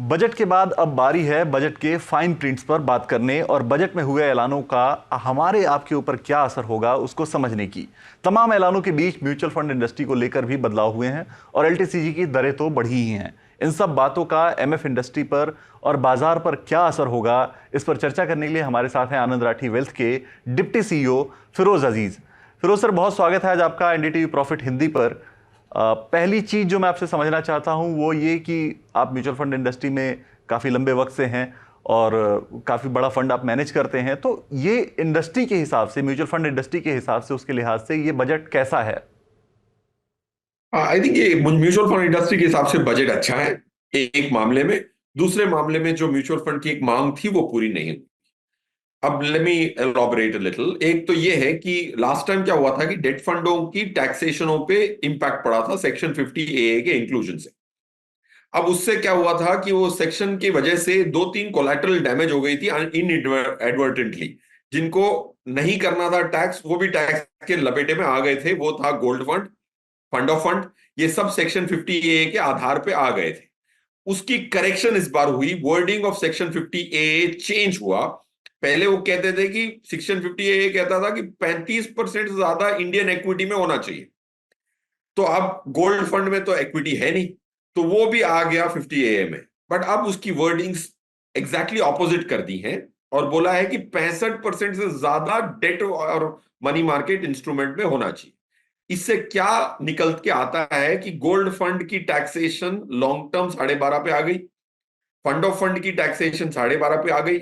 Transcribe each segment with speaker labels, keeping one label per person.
Speaker 1: Budget के बाद अब बारी है बजट के फाइन प्रिंट्स पर बात करने और बजट में हुए ऐलानों का हमारे आपके ऊपर क्या असर होगा उसको समझने की। तमाम ऐलानों के बीच म्यूचुअल फंड इंडस्ट्री को लेकर भी बदलाव हुए हैं और एलटीसीजी की दरें तो बढ़ी ही हैं। इन सब बातों का एमएफ इंडस्ट्री पर और बाजार पर क्या असर होगा, इस पर चर्चा करने के लिए हमारे साथ हैं आनंद राठी वेल्थ के डिप्टी सीईओ फिरोज अजीज। फिरोज सर, बहुत स्वागत है आज आपका एनडीटीवी प्रॉफिट हिंदी पर। पहली चीज जो मैं आपसे समझना चाहता हूं वो ये कि आप म्यूचुअल फंड इंडस्ट्री में काफी लंबे वक्त से हैं और काफी बड़ा फंड आप मैनेज करते हैं, तो ये इंडस्ट्री के हिसाब से, म्यूचुअल फंड इंडस्ट्री के हिसाब से, उसके लिहाज से ये बजट कैसा है?
Speaker 2: आई थिंक ये म्यूचुअल फंड इंडस्ट्री के हिसाब से बजट अच्छा है। एक मामले में। दूसरे मामले में जो म्यूचुअल फंड की एक मांग थी वो पूरी नहीं हुई। अब लेट मी एलॉबरेट लिटिल। एक तो ये है कि लास्ट टाइम क्या हुआ था कि डेट फंडों की टैक्सेशनों पे इंपैक्ट पड़ा था सेक्शन 50 ए के इंक्लूजन से। अब उससे क्या हुआ था कि वो सेक्शन की वजह से दो तीन कोलैटरल डैमेज हो गई थी इन एडवर्टेंटली। जिनको नहीं करना था टैक्स, वो भी टैक्स के लपेटे में आ गए थे। वो था gold fund, fund of fund, ये सब सेक्शन 50 ए के आधार पे आ गए थे। उसकी करेक्शन इस बार हुई। Wording of section 50 A change हुआ। पहले वो कहते थे कि सेक्शन 50 ए कहता था कि 35% से ज्यादा इंडियन इक्विटी में होना चाहिए। तो अब गोल्ड फंड में तो इक्विटी है नहीं, तो वो भी आ गया 50 ए में। बट अब उसकी वर्डिंग्स एग्जैक्टली ऑपोजिट कर दी हैं और बोला है कि 65% से ज्यादा डेट और मनी मार्केट इंस्ट्रूमेंट में होना चाहिए। इससे क्या निकल के आता है कि गोल्ड फंड की टैक्सेशन लॉन्ग टर्म 12.5 पे आ गई। फंड ऑफ फंड की टैक्सेशन 12.5 पे आ गई।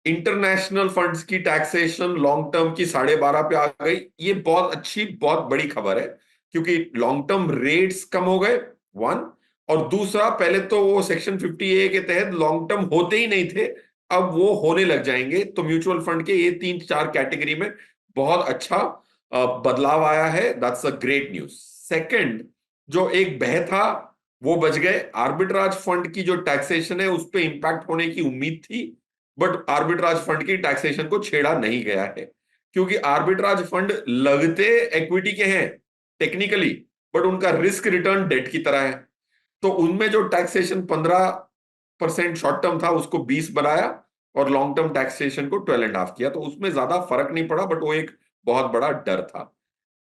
Speaker 2: इंटरनेशनल फंड्स की टैक्सेशन लॉन्ग टर्म की 12.5 पे आ गई। ये बहुत अच्छी, बहुत बड़ी खबर है, क्योंकि लॉन्ग टर्म रेट्स कम हो गए, वन। और दूसरा, पहले तो वो सेक्शन 50 ए के तहत लॉन्ग टर्म होते ही नहीं थे, अब वो होने लग जाएंगे। तो म्यूचुअल फंड के ये तीन चार कैटेगरी में बहुत अच्छा बदलाव आया है। That's a great news. Second, जो एक भय था वो बच गए। आर्बिट्राज फंड की जो टैक्सेशन है उस पर इंपैक्ट होने की उम्मीद थी, बट आर्बिट्राज फंड की टैक्सेशन को छेड़ा नहीं गया है, क्योंकि आर्बिट्राज फंड लगते इक्विटी के हैं टेक्निकली, बट उनका रिस्क रिटर्न डेट की तरह है। तो उनमें जो टैक्सेशन 15% शॉर्ट टर्म था उसको 20 बनाया और लॉन्ग टर्म टैक्सेशन को 12.5 किया। तो उसमें ज्यादा फर्क नहीं पड़ा, बट वो एक बहुत बड़ा डर था।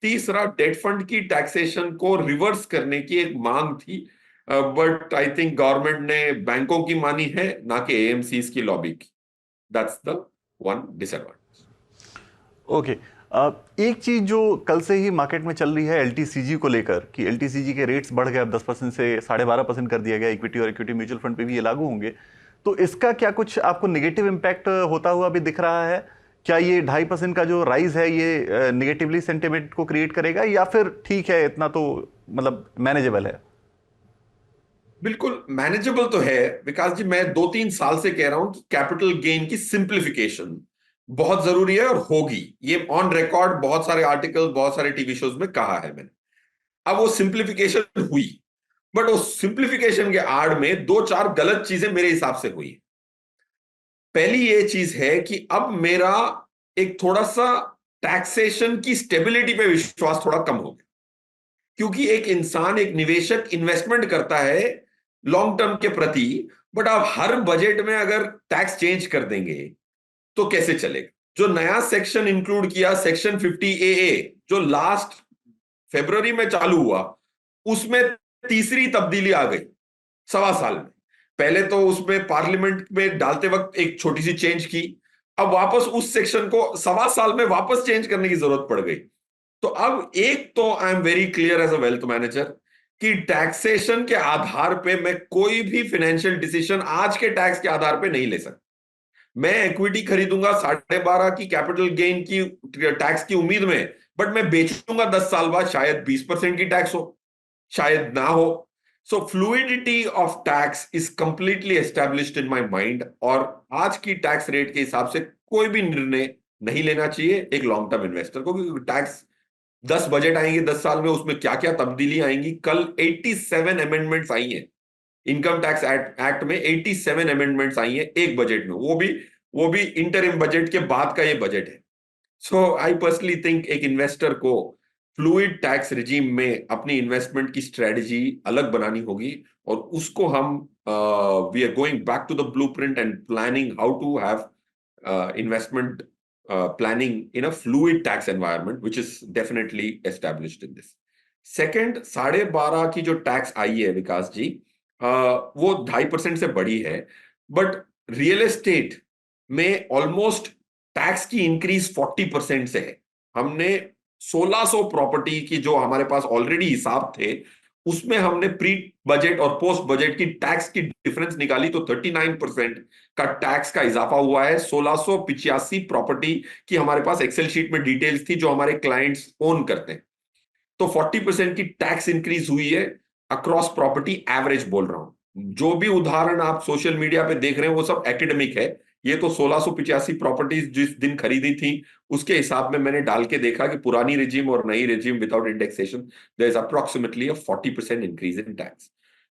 Speaker 2: तीसरा, डेट फंड की टैक्सेशन को रिवर्स करने की एक मांग थी, बट आई थिंक गवर्नमेंट ने बैंकों की मानी है, ना कि एएमसीज की लॉबी की। That's the one disadvantage.
Speaker 1: Okay. एक चीज जो कल से ही मार्केट में चल रही है एलटीसीजी को लेकर कि एलटीसीजी के रेट्स बढ़ गए, अब 10% से 12.5% कर दिया गया। इक्विटी और इक्विटी म्यूचुअल फंड पे भी ये लागू होंगे, तो इसका क्या कुछ आपको नेगेटिव इम्पैक्ट होता हुआ भी दिख रहा है? क्या ये 2.5% का जो राइज है ये नेगेटिवली सेंटिमेंट को क्रिएट करेगा, या फिर ठीक है, इतना तो मतलब मैनेजेबल है?
Speaker 2: बिल्कुल मैनेजेबल तो है विकास जी। मैं 2-3 साल से कह रहा हूं कि कैपिटल गेन की सिंप्लीफिकेशन बहुत जरूरी है और होगी। ये ऑन रिकॉर्ड बहुत सारे आर्टिकल, बहुत सारे टीवी शोज में कहा है मैंने। अब वो सिंप्लीफिकेशन हुई, बट उस सिंप्लीफिकेशन के आड़ में दो चार गलत चीजें मेरे हिसाब से हुई। पहली ये चीज है कि अब मेरा एक थोड़ा सा टैक्सेशन की स्टेबिलिटी पे विश्वास थोड़ा कम हो गया, क्योंकि एक इंसान, एक निवेशक इन्वेस्टमेंट करता है लॉन्ग टर्म के प्रति, बट आप हर बजट में अगर टैक्स चेंज कर देंगे तो कैसे चलेगा? जो नया सेक्शन इंक्लूड किया, सेक्शन 50 ए, जो लास्ट फरवरी में चालू हुआ, उसमें तीसरी तब्दीली आ गई 1.25 साल में। पहले तो उसमें पार्लियामेंट में डालते वक्त एक छोटी सी चेंज की, अब वापस उस सेक्शन को 1.25 साल में वापस चेंज करने की जरूरत पड़ गई। तो अब एक तो I am very clear as a wealth manager कि टैक्सेशन के आधार पे मैं कोई भी फाइनेंशियल डिसीजन आज के टैक्स के आधार पे नहीं ले सकता। मैं इक्विटी खरीदूंगा 12.5 की कैपिटल गेन की टैक्स की उम्मीद में, बट मैं बेचूंगा 10 साल बाद, शायद 20% की टैक्स हो, शायद ना हो। So fluidity of tax is completely established in my mind, और आज की टैक्स रेट के हिसाब से कोई भी निर्णय नहीं लेना चाहिए एक लॉन्ग टर्म इन्वेस्टर को, क्योंकि टैक्स 10 बजट आएंगे 10 साल में, उसमें क्या क्या तब्दीली आएंगी। कल 87 अमेंडमेंट्स आई हैं इनकम टैक्स एक्ट में। 87 अमेंडमेंट्स आई हैं एक बजट में, वो भी इंटरिम बजट के बाद का ये बजट है। सो आई पर्सनली थिंक एक इन्वेस्टर को फ्लूइड टैक्स रिजीम में अपनी इन्वेस्टमेंट की स्ट्रेटजी अलग बनानी होगी और उसको हम we are going back to the blueprint and planning how to have investment planning in a fluid tax environment, which is definitely established in this. Second, 12.5 की जो टैक्स आई है विकास जी, वो 2.5% से बड़ी है, बट रियल एस्टेट में almost tax की increase 40% से है। हमने 1600 प्रॉपर्टी की जो हमारे पास ऑलरेडी हिसाब थे, उसमें हमने प्री बजट और पोस्ट बजट की टैक्स की डिफरेंस निकाली तो 39% का टैक्स का इजाफा हुआ है। 1685 प्रॉपर्टी की हमारे पास एक्सेल शीट में डिटेल्स थी जो हमारे क्लाइंट्स ओन करते हैं। तो 40% की टैक्स इंक्रीज हुई है अक्रॉस प्रॉपर्टी, एवरेज बोल रहा हूं। जो भी उदाहरण आप सोशल मीडिया पे देख रहे हैं वो सब एकेडमिक है। ये तो 1685 प्रॉपर्टीज जिस दिन खरीदी थी उसके हिसाब में मैंने डाल के देखा कि पुरानी रिजीम और नई regime without indexation there is approximately 40% increase in tax.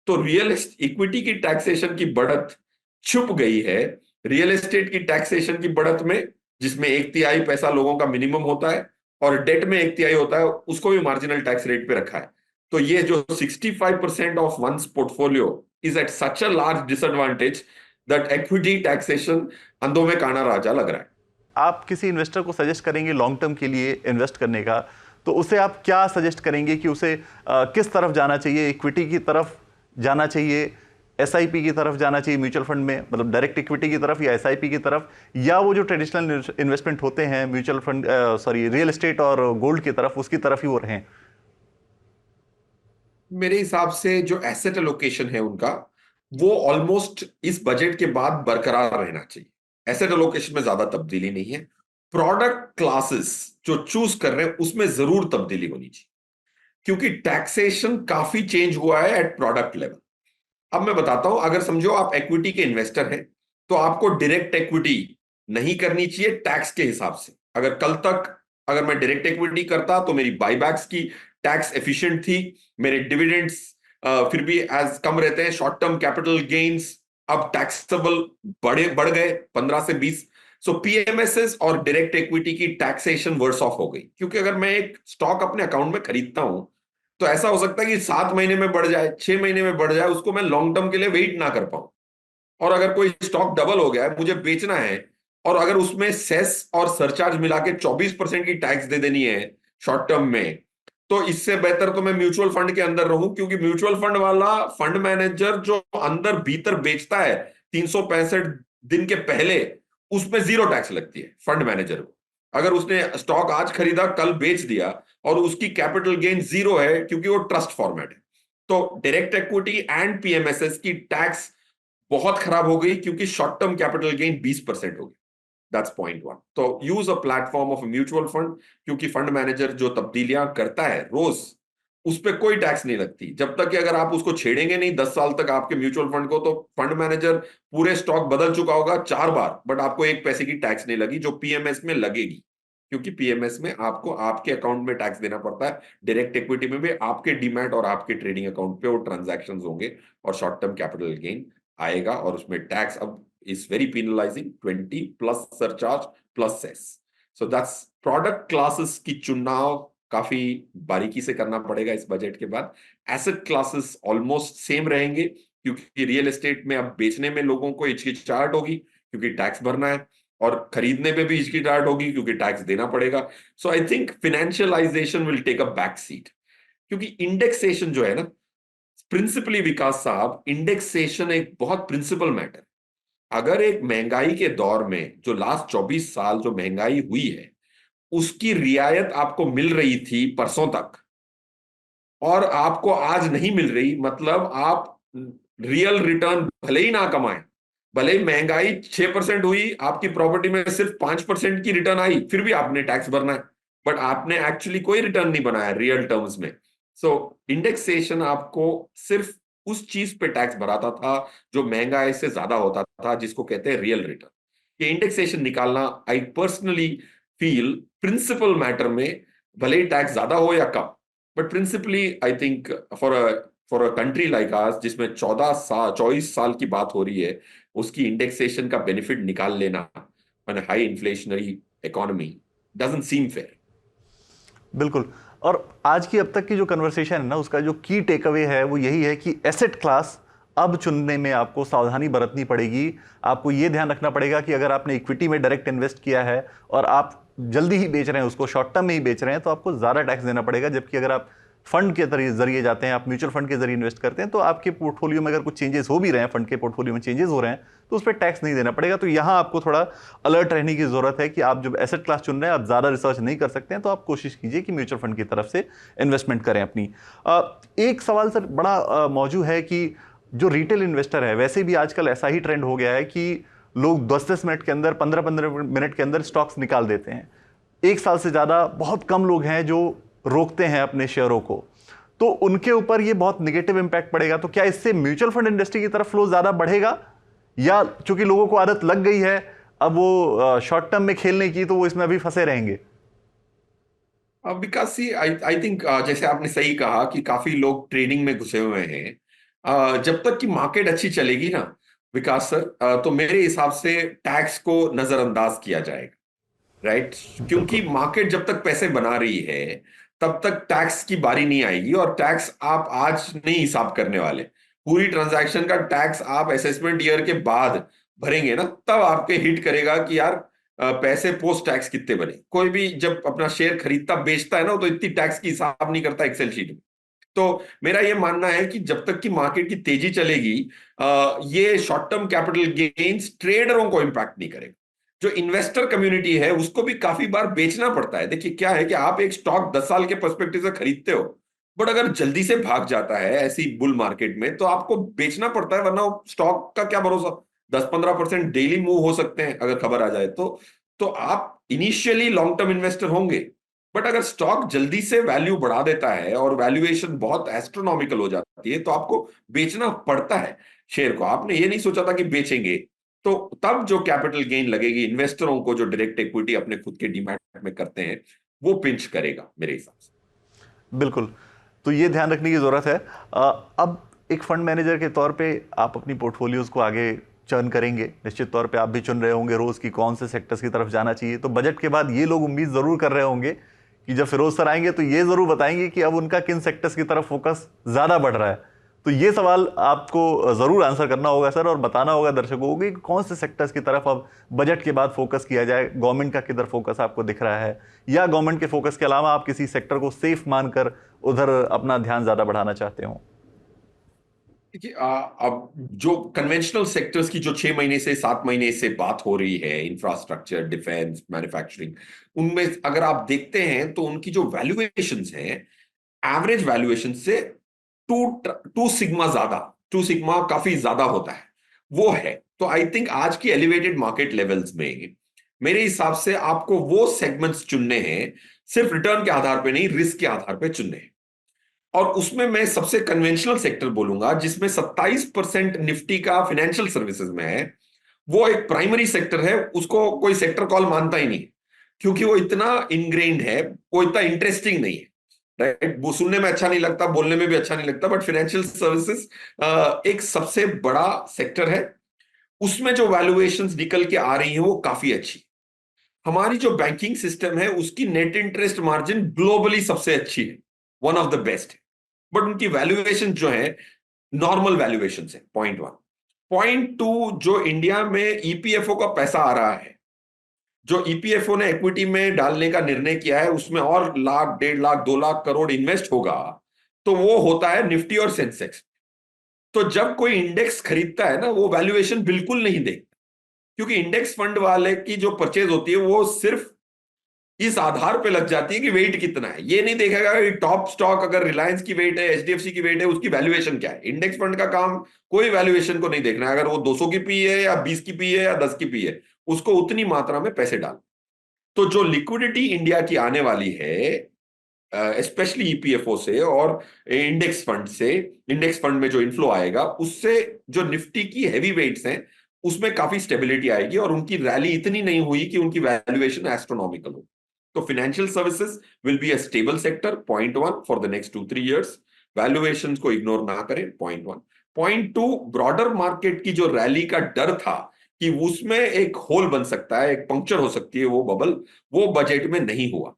Speaker 2: तो रियल इक्विटी की टैक्सेशन की बढ़त छुप गई है रियल एस्टेट की टैक्सेशन की बढ़त में, जिसमें 1/3 पैसा लोगों का मिनिमम होता है और डेट में 1/3 होता है, उसको भी मार्जिनल टैक्स रेट पे रखा है। तो ये जो 65% of one's portfolio is at such a large disadvantage that equity taxation अंधों में काना राजा लग रहा है।
Speaker 1: आप किसी इन्वेस्टर को सजेस्ट करेंगे लॉन्ग टर्म के लिए इन्वेस्ट करने का, तो उसे आप क्या सजेस्ट करेंगे कि उसे किस तरफ जाना चाहिए? इक्विटी की तरफ जाना चाहिए, एसआईपी की तरफ जाना चाहिए, म्यूचुअल फंड में मतलब डायरेक्ट इक्विटी की तरफ, या एसआईपी की तरफ, या वो जो ट्रेडिशनल इन्वेस्टमेंट होते हैं mutual fund sorry real estate और गोल्ड की तरफ, उसकी तरफ ही वो रहें?
Speaker 2: मेरे हिसाब से जो एसेट एलोकेशन है उनका, वो ऑलमोस्ट इस बजट के बाद बरकरार रहना चाहिए। एसेट एलोकेशन में ज्यादा तब्दीली नहीं है। प्रोडक्ट क्लासेस जो चूज कर रहे हैं उसमें जरूर तब्दीली होनी चाहिए, क्योंकि टैक्सेशन काफी चेंज हुआ है एट प्रोडक्ट लेवल। अब मैं बताता हूं, अगर समझो आप इक्विटी के इन्वेस्टर हैं तो आपको डायरेक्ट इक्विटी नहीं करनी चाहिए टैक्स के हिसाब से। अगर कल तक अगर मैं डायरेक्ट इक्विटी करता तो मेरी बाईबैक्स की टैक्स एफिशिएंट थी, मेरे डिविडेंड्स फिर भी एज कम रहते हैं, शॉर्ट टर्म कैपिटल गेन्स अब टैक्सेबल बढ़ गए 15 से 20। सो पीएमएसएस और डायरेक्ट इक्विटी की टैक्सेशन वर्स ऑफ हो गई, क्योंकि अगर मैं एक स्टॉक अपने अकाउंट में खरीदता हूं तो ऐसा हो सकता है कि 7 महीने में बढ़ जाए, 6 महीने में बढ़ जाए, उसको मैं लॉन्ग टर्म के लिए वेट ना कर पाऊं। और अगर कोई स्टॉक डबल हो गया है, मुझे बेचना है, और अगर उसमें सेस और सरचार्ज मिला के 24% की टैक्स दे देनी है शॉर्ट टर्म में, तो इससे बेहतर तो मैं म्यूचुअल फंड के अंदर रहूं, क्योंकि म्यूचुअल फंड वाला फंड मैनेजर जो अंदर भीतर बेचता है 365 दिन के पहले, उसमें जीरो टैक्स लगती है फंड मैनेजर को। अगर उसने स्टॉक आज खरीदा कल बेच दिया और उसकी कैपिटल गेन जीरो है, क्योंकि वो ट्रस्ट फॉर्मेट है। तो डायरेक्ट इक्विटी एंड पीएमएसएस की टैक्स बहुत खराब हो गई, क्योंकि शॉर्ट टर्म कैपिटल गेन 20% हो गई। That's point one. तो use a platform of mutual fund, क्योंकि फंड मैनेजर जो तब्दीलियां करता है रोज, उस पर कोई टैक्स नहीं लगती जब तक कि अगर आप उसको छेड़ेंगे नहीं 10 साल तक आपके म्यूचुअल फंड को। तो फंड मैनेजर पूरे स्टॉक बदल चुका होगा 4 बार, बट आपको 1 पैसे की टैक्स नहीं लगी, जो पीएमएस में लगेगी, क्योंकि पीएमएस में आपको आपके अकाउंट में टैक्स देना पड़ता है। डायरेक्ट इक्विटी में भी आपके डीमैट और आपके ट्रेडिंग अकाउंट पे वो ट्रांजैक्शंस होंगे और शॉर्ट टर्म कैपिटल गेन आएगा, और उसमें टैक्स अब is very penalising, 20 plus surcharge plus cess. So that's product classes की चुनाव काफी बारीकी से करना पड़ेगा इस बजट के बाद। एसेट क्लासेस ऑलमोस्ट सेम रहेंगे, क्योंकि रियल एस्टेट में अब बेचने में लोगों को हिचकिचाहट होगी क्योंकि टैक्स भरना है, और खरीदने में भी हिचकिचाहट होगी क्योंकि टैक्स देना पड़ेगा। So I think financialisation will take a back seat, क्योंकि इंडेक्सेशन जो है ना, प्रिंसिपली विकास साहब, इंडेक्सेशन एक बहुत प्रिंसिपल मैटर। अगर एक महंगाई के दौर में जो लास्ट 24 साल जो महंगाई हुई है उसकी रियायत आपको मिल रही थी परसों तक, और आपको आज नहीं मिल रही, मतलब आप रियल रिटर्न भले ही ना कमाएं, भले ही महंगाई 6% हुई, आपकी प्रॉपर्टी में सिर्फ 5% की रिटर्न आई, फिर भी आपने टैक्स भरना है, बट आपने एक्चुअली कोई रिटर्न नहीं बनाया रियल टर्म्स में। सो इंडेक्सेशन आपको सिर्फ उस चीज पे टैक्स भराता था जो महंगाई से ज्यादा होता था, जिसको कहते हैं रियल रिटर्न। ये इंडेक्सेशन निकालना, I personally feel, principle matter में भले ही टैक्स ज्यादा हो या कम, but principally I think for a country like us, जिसमें 24 साल की बात हो रही है, उसकी इंडेक्सेशन का बेनिफिट निकाल लेना on high inflationary economy doesn't seam fair.
Speaker 1: बिल्कुल। और आज की अब तक की जो कन्वर्सेशन है ना, उसका जो की टेक अवे है वो यही है कि एसेट क्लास अब चुनने में आपको सावधानी बरतनी पड़ेगी। आपको यह ध्यान रखना पड़ेगा कि अगर आपने इक्विटी में डायरेक्ट इन्वेस्ट किया है और आप जल्दी ही बेच रहे हैं, उसको शॉर्ट टर्म में ही बेच रहे हैं, तो आपको ज़्यादा टैक्स देना पड़ेगा। जबकि अगर आप फंड के जरिए जाते हैं, आप म्यूचुअल फंड के जरिए इन्वेस्ट करते हैं, तो आपके पोर्टफोलियो में अगर कुछ चेंजेस हो भी रहे हैं, फंड के पोर्टफोलियो में चेंजेस हो रहे हैं, तो उस पर टैक्स नहीं देना पड़ेगा। तो यहां आपको थोड़ा अलर्ट रहने की जरूरत है कि आप जब एसेट क्लास चुन रहे हैं, आप ज़्यादा रिसर्च नहीं कर सकते हैं, तो आप कोशिश कीजिए कि म्यूचुअल फंड की तरफ से इन्वेस्टमेंट करें अपनी। एक सवाल सर बड़ा मौजूद है कि जो रिटेल इन्वेस्टर है, वैसे भी आजकल ऐसा ही ट्रेंड हो गया है कि लोग 10-10 मिनट के अंदर, 15-15 मिनट के अंदर स्टॉक्स निकाल देते हैं। एक साल से ज़्यादा बहुत कम लोग हैं जो रोकते हैं अपने शेयरों को, तो उनके ऊपर ये बहुत निगेटिव इंपैक्ट पड़ेगा। तो क्या इससे म्यूचुअल फंड इंडस्ट्री की तरफ फ्लो ज़्यादा बढ़ेगा, या चूंकि लोगों को आदत लग गई है अब वो शॉर्ट टर्म में खेलने की, तो वो इसमें अभी फंसे रहेंगे?
Speaker 2: विकास जी, आई थिंक जैसे आपने सही कहा कि काफी लोग ट्रेडिंग में घुसे हुए हैं। जब तक कि मार्केट अच्छी चलेगी ना विकास सर, तो मेरे हिसाब से टैक्स को नजरअंदाज किया जाएगा, राइट? क्योंकि
Speaker 1: बिल्कुल।
Speaker 2: मार्केट जब तक पैसे बना रही है तब तक टैक्स की बारी नहीं आएगी, और टैक्स आप आज नहीं हिसाब करने वाले। पूरी ट्रांजैक्शन का टैक्स आप असेसमेंट ईयर के बाद भरेंगे ना, तब आपके हिट करेगा कि यार पैसे पोस्ट टैक्स कितने बने। कोई भी जब अपना शेयर खरीदता बेचता है ना, तो इतनी टैक्स की हिसाब नहीं करता एक्सेल शीट में। तो मेरा ये मानना है कि जब तक कि मार्केट की तेजी चलेगी, ये शॉर्ट टर्म कैपिटल गेन्स ट्रेडरों को इंपैक्ट नहीं करेगा। जो इन्वेस्टर कम्युनिटी है उसको भी काफी बार बेचना पड़ता है। देखिए क्या है कि आप एक स्टॉक 10 साल के पर्सपेक्टिव से खरीदते हो, बट अगर जल्दी से भाग जाता है ऐसी बुल मार्केट में, तो आपको बेचना पड़ता है, वरना स्टॉक का क्या भरोसा। 10-15% डेली मूव हो सकते हैं अगर खबर आ जाए तो आप इनिशियली लॉन्ग टर्म इन्वेस्टर होंगे, बट अगर स्टॉक जल्दी से वैल्यू बढ़ा देता है और वैल्यूएशन बहुत एस्ट्रोनॉमिकल हो जाती है, तो आपको बेचना पड़ता है शेयर को। आपने ये नहीं सोचा था कि बेचेंगे, तो तब जो कैपिटल गेन लगेगी इन्वेस्टरों को, जो डायरेक्ट इक्विटी अपने खुद के डीमैट में करते हैं, वो पिंच करेगा मेरे हिसाब से।
Speaker 1: बिल्कुल। तो ये ध्यान रखने की ज़रूरत है। अब एक फंड मैनेजर के तौर पे आप अपनी पोर्टफोलियोज़ को आगे चर्न करेंगे, निश्चित तौर पे आप भी चुन रहे होंगे रोज़ की कौन से सेक्टर्स की तरफ जाना चाहिए। तो बजट के बाद ये लोग उम्मीद ज़रूर कर रहे होंगे कि जब फिरोज सर आएंगे तो ये ज़रूर बताएंगे कि अब उनका किन सेक्टर्स की तरफ फोकस ज़्यादा बढ़ रहा है। तो ये सवाल आपको ज़रूर आंसर करना होगा सर, और बताना होगा दर्शकों को कि कौन से सेक्टर्स की तरफ अब बजट के बाद फोकस किया जाए। गवर्नमेंट का किधर फोकस आपको दिख रहा है, या गवर्नमेंट के फोकस के अलावा आप किसी सेक्टर को सेफ मानकर उधर अपना ध्यान ज़्यादा बढ़ाना चाहते हो?
Speaker 2: देखिए अब जो कन्वेंशनल सेक्टर्स की जो 6 महीने से 7 महीने से बात हो रही है, इंफ्रास्ट्रक्चर, डिफेंस, मैन्युफैक्चरिंग, उनमें अगर आप देखते हैं तो उनकी जो वैल्यूएशंस हैं, एवरेज वैल्यूएशन से टू टू सिग्मा ज्यादा, 2 सिग्मा काफी ज्यादा होता है, वो है। तो आई थिंक आज की एलिवेटेड मार्केट लेवल्स में मेरे हिसाब से आपको वो सेगमेंट्स चुनने हैं, सिर्फ रिटर्न के आधार पे नहीं, रिस्क के आधार पे चुनने हैं। और उसमें मैं सबसे कन्वेंशनल सेक्टर बोलूंगा जिसमें 27% निफ्टी का फाइनेंशियल सर्विसेज में है। वो एक प्राइमरी सेक्टर है, उसको कोई सेक्टर कॉल मानता ही नहीं, क्योंकि वो इतना इनग्रेन्ड है, वो इतना इंटरेस्टिंग नहीं है, राइट? वो सुनने में अच्छा नहीं लगता, बोलने में भी अच्छा नहीं लगता, बट फाइनेंशियल सर्विसेज एक सबसे बड़ा सेक्टर है। उसमें जो वैल्यूएशंस निकल के आ रही हैं वो काफी अच्छी। हमारी जो बैंकिंग सिस्टम है उसकी नेट इंटरेस्ट मार्जिन ग्लोबली सबसे अच्छी है, वन ऑफ द बेस्ट है, बट उनकी वैल्यूएशन जो है नॉर्मल वैल्यूएशन है, पॉइंट 1। पॉइंट 2, जो इंडिया में ईपीएफओ का पैसा आ रहा है, जो ईपीएफओ ने इक्विटी में डालने का निर्णय किया है, उसमें और लाख, 1.5 लाख, 2 लाख करोड़ इन्वेस्ट होगा, तो वो होता है निफ्टी और सेंसेक्स। तो जब कोई इंडेक्स खरीदता है ना, वो वैल्यूएशन बिल्कुल नहीं देखता, क्योंकि इंडेक्स फंड वाले की जो परचेज होती है वो सिर्फ इस आधार पे लग जाती है कि वेट कितना है। ये नहीं देखेगा कि टॉप स्टॉक अगर रिलायंस की वेट है, एचडीएफसी की वेट है, उसकी वैल्यूएशन क्या है। इंडेक्स फंड का काम कोई वैल्यूएशन को नहीं देखना है, अगर वो 200 की पी है या 20 की पी है या 10 की पी है, उसको उतनी मात्रा में पैसे डाल। तो जो लिक्विडिटी इंडिया की आने वाली है, स्पेशली ईपीएफओ से और इंडेक्स फंड से, इंडेक्स फंड में जो इन्फ्लो आएगा उससे जो निफ्टी की हैवी वेट्स हैं उसमें काफी स्टेबिलिटी आएगी, और उनकी रैली इतनी नहीं हुई कि उनकी वैल्यूएशन एस्ट्रोनॉमिकल हो। तो financial services will be a stable sector, point 1, for the next 2-3 years। Valuation को इग्नोर ना करें, पॉइंट 1। पॉइंट 2, ब्रॉडर मार्केट की जो रैली का डर था कि उसमें एक होल बन सकता है, एक पंक्चर हो सकती है वो बबल, वो बजट में नहीं हुआ,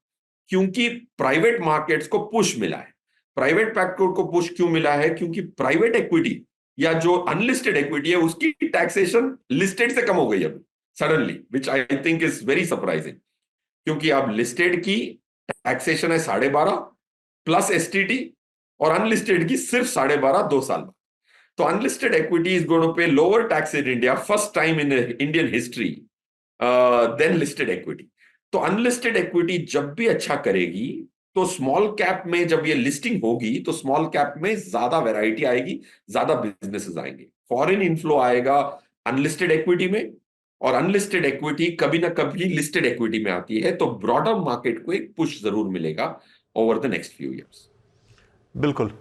Speaker 2: क्योंकि प्राइवेट मार्केट्स को पुश मिला है। प्राइवेट मार्केट को पुश क्यों मिला है? क्योंकि प्राइवेट इक्विटी या जो अनलिस्टेड इक्विटी है उसकी टैक्सेशन लिस्टेड से कम हो गई अब suddenly, which I think is very surprising. क्योंकि अब लिस्टेड की टैक्सेशन है 12.5 प्लस एसटीटी, और अनलिस्टेड की सिर्फ 12.5 2 साल बाद। तो unlisted equity is going to pay lower tax in India first time in Indian history then listed equity. तो अनलिस्टेड इक्विटी जब भी अच्छा करेगी तो स्मॉल कैप में जब ये लिस्टिंग होगी तो स्मॉल कैप में ज्यादा वैरायटी आएगी, ज्यादा बिजनेसेस आएंगे, फॉरेन इनफ्लो आएगा अनलिस्टेड इक्विटी में, और अनलिस्टेड इक्विटी कभी ना कभी लिस्टेड इक्विटी में आती है, तो ब्रॉडर मार्केट को एक पुश जरूर मिलेगा over the next few years.
Speaker 1: बिल्कुल।